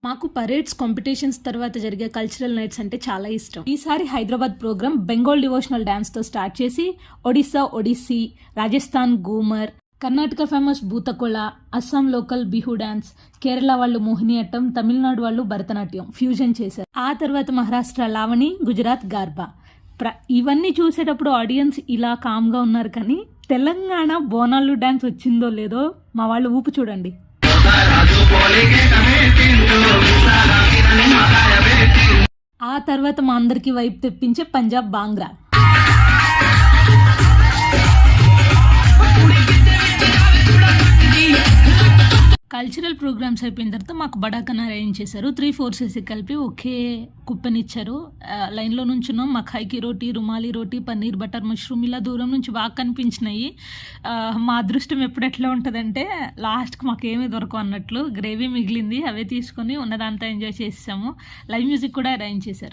మాకు parades, competitions తర్వాత జరిగే కల్చరల్ నైట్స్ అంటే చాలా ఇష్టం. ఈసారి హైదరాబాద్ ప్రోగ్రామ్ బెంగాల్ డివోషనల్ డాన్స్తో స్టార్ట్ చేసి Odisha Odissi, Rajasthan Ghoomar, Karnataka famous Bhootakola, Assam local Bihu dance, Kerala వాళ్ళు మోహినియట్టం, తమిళనాడు వాళ్ళు భరతనాట్యం ఫ్యూజన్ చేశారు. ఆ తర్వాత మహారాష్ట్ర లావణి, గుజరాత్ గార్బా. ఇవన్నీ చూసేటప్పుడు ఆడియన్స్ ఇలా కామ్గా ఉన్నారు, కానీ తెలంగాణ బోనాలు డాన్స్ వచ్చిందో లేదో మా వాళ్ళు ఊపు చూడండి. ఆ తర్వాత మా అందరికి వైపు తెప్పించే పంజాబ్ బాంగ్రా. కల్చరల్ ప్రోగ్రామ్స్ అయిపోయిన తర్వాత మాకు బడాకన్ అరేంజ్ చేశారు. 3 4 కలిపి ఒకే కుప్పనిచ్చారు. లైన్లో నుంచున్నాం. మఖాయికి రోటీ, రుమాలి రోటీ, పన్నీర్ బటర్ మష్రూమ్ ఇలా దూరం నుంచి బాగా కనిపించినాయి. మా అదృష్టం ఎప్పుడు ఎట్లా ఉంటుందంటే లాస్ట్కి మాకేమీ దొరకవు అన్నట్లు గ్రేవీ మిగిలింది, అవే తీసుకొని ఉన్నదంతా ఎంజాయ్ చేసాము. లైవ్ మ్యూజిక్ కూడా అరేంజ్ చేశారు.